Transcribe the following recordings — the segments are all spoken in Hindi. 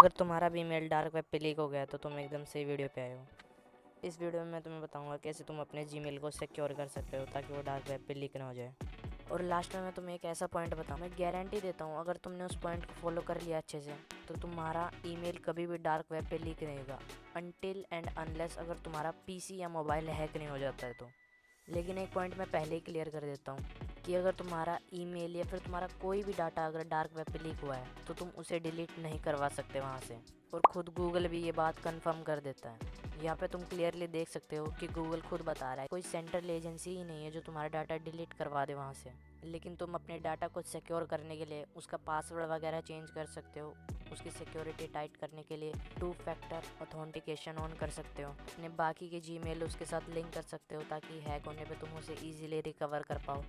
अगर तुम्हारा भी ईमेल डार्क वेब पे लीक हो गया तो तुम एकदम सही वीडियो पे आए हो। इस वीडियो में मैं तुम्हें बताऊंगा कैसे तुम अपने जीमेल को सिक्योर कर सकते हो ताकि वो डार्क वेब पे लीक ना हो जाए। और लास्ट में मैं तुम्हें एक ऐसा पॉइंट बताऊँ, मैं गारंटी देता हूँ अगर तुमने उस पॉइंट को फॉलो कर लिया अच्छे से तो तुम्हारा ईमेल कभी भी डार्क वेब पे लीक नहीं होगा, अनटिल एंड अनलेस अगर तुम्हारा पीसी या मोबाइल हैक नहीं हो जाता है तो। लेकिन एक पॉइंट मैं पहले ही क्लियर कर देता हूँ कि अगर तुम्हारा ईमेल या फिर तुम्हारा कोई भी डाटा अगर डार्क वेब पे लीक हुआ है तो तुम उसे डिलीट नहीं करवा सकते वहाँ से। और खुद गूगल भी ये बात कंफर्म कर देता है। यहाँ पे तुम क्लियरली देख सकते हो कि गूगल खुद बता रहा है कोई सेंट्रल एजेंसी ही नहीं है जो तुम्हारा डाटा डिलीट करवा दे वहाँ से। लेकिन तुम अपने डाटा को सिक्योर करने के लिए उसका पासवर्ड वगैरह चेंज कर सकते हो, उसकी सिक्योरिटी टाइट करने के लिए 2 फैक्टर ऑथेंटिकेशन ऑन कर सकते हो, अपने बाकी के जीमेल उसके साथ लिंक कर सकते हो ताकि हैक होने पे तुम उसे ईजिली रिकवर कर पाओ।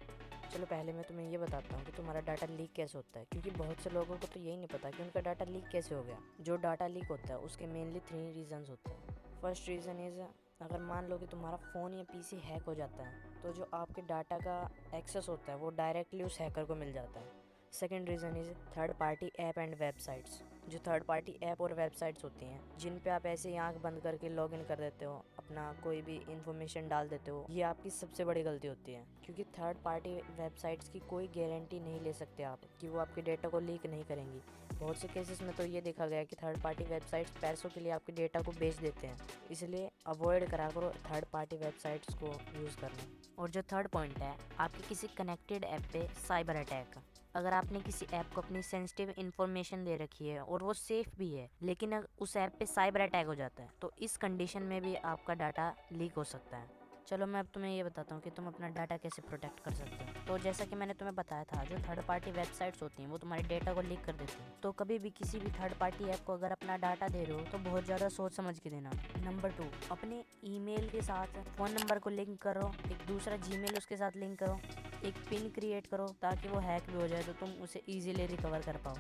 चलो पहले मैं तुम्हें ये बताता हूँ कि तुम्हारा डाटा लीक कैसे होता है, क्योंकि बहुत से लोगों को तो यही नहीं पता कि उनका डाटा लीक कैसे हो गया। जो डाटा लीक होता है उसके मेनली 3 रीजंस होते हैं। फर्स्ट रीज़न इज़, अगर मान लो कि तुम्हारा फ़ोन या पीसी हैक हो जाता है तो जो आपके डाटा का एक्सेस होता है वो डायरेक्टली उस हैकर को मिल जाता है। Second reason is third party app and websites. जो थर्ड पार्टी ऐप और वेबसाइट्स होती हैं जिन पे आप ऐसे ही आंख बंद करके लॉगिन कर देते हो, अपना कोई भी इंफॉर्मेशन डाल देते हो, ये आपकी सबसे बड़ी गलती होती है। क्योंकि थर्ड पार्टी वेबसाइट्स की कोई गारंटी नहीं ले सकते आप कि वो आपके डेटा को लीक नहीं करेंगी। बहुत से केसेस में तो ये देखा गया है कि थर्ड पार्टी वेबसाइट्स पैसों के लिए आपके डेटा को बेच देते हैं। इसलिए अवॉइड करा करो थर्ड पार्टी वेबसाइट्स को यूज़ करना। और जो थर्ड पॉइंट है, आपके किसी कनेक्टेड ऐप पे साइबर अटैक। अगर आपने किसी ऐप को अपनी सेंसिटिव इन्फॉर्मेशन दे रखी है और वो सेफ भी है, लेकिन अगर उस ऐप पे साइबर अटैक हो जाता है तो इस कंडीशन में भी आपका डाटा लीक हो सकता है। चलो मैं अब तुम्हें ये बताता हूँ कि तुम अपना डाटा कैसे प्रोटेक्ट कर सकते हो। तो जैसा कि मैंने तुम्हें बताया था, जो थर्ड पार्टी वेबसाइट्स होती हैं वो तुम्हारे डेटा को लीक कर देती हैं। तो कभी भी किसी भी थर्ड पार्टी ऐप को अगर अपना डाटा दे रहे हो तो बहुत ज़्यादा सोच समझ के देना। नंबर 2, अपने ईमेल के साथ फ़ोन नंबर को लिंक करो, एक दूसरा जीमेल उसके साथ लिंक करो, एक पिन क्रिएट करो ताकि वो हैक भी हो जाए तो तुम उसे ईजिली रिकवर कर पाओ।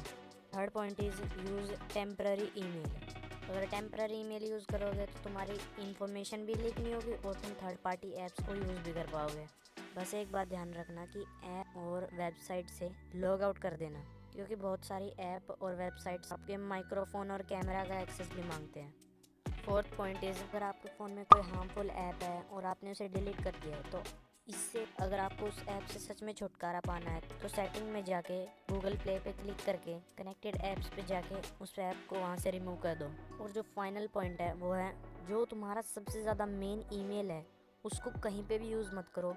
Third point is use temporary email. अगर टेम्पररी ईमेल यूज़ करोगे तो तुम्हारी इन्फॉर्मेशन भी लीक नहीं होगी और तुम थर्ड पार्टी ऐप्स को यूज़ भी कर पाओगे। बस एक बात ध्यान रखना कि ऐप और वेबसाइट से लॉग आउट कर देना, क्योंकि बहुत सारी ऐप और वेबसाइट्स आपके माइक्रोफोन और कैमरा का एक्सेस भी मांगते हैं। फोर्थ पॉइंट इज़, अगर आपके फ़ोन में कोई हार्मफुल ऐप है और आपने उसे डिलीट कर दिया है तो इससे अगर आपको उस ऐप से सच में छुटकारा पाना है तो सेटिंग में जाके गूगल प्ले पे क्लिक करके कनेक्टेड ऐप्स पे जाके उस ऐप को वहाँ से रिमूव कर दो। और जो फाइनल पॉइंट है वो है, जो तुम्हारा सबसे ज़्यादा मेन ईमेल है उसको कहीं पे भी यूज़ मत करो,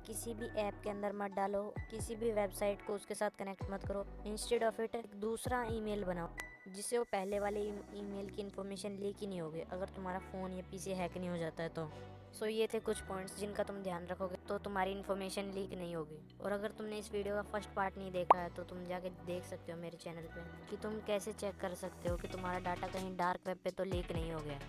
किसी भी ऐप के अंदर मत डालो, किसी भी वेबसाइट को उसके साथ कनेक्ट मत करो। इंस्टेड ऑफ इट एक दूसरा ईमेल बनाओ जिससे वो पहले वाले ईमेल की इन्फॉर्मेशन लीक ही नहीं होगी अगर तुम्हारा फ़ोन या पीसी हैक नहीं हो जाता है तो। सो ये थे कुछ पॉइंट्स जिनका तुम ध्यान रखोगे तो तुम्हारी इन्फॉर्मेशन लीक नहीं होगी। और अगर तुमने इस वीडियो का फर्स्ट पार्ट नहीं देखा है तो तुम जाके देख सकते हो मेरे चैनल पे कि तुम कैसे चेक कर सकते हो कि तुम्हारा डाटा कहीं डार्क वेब पे तो लीक नहीं हो गया।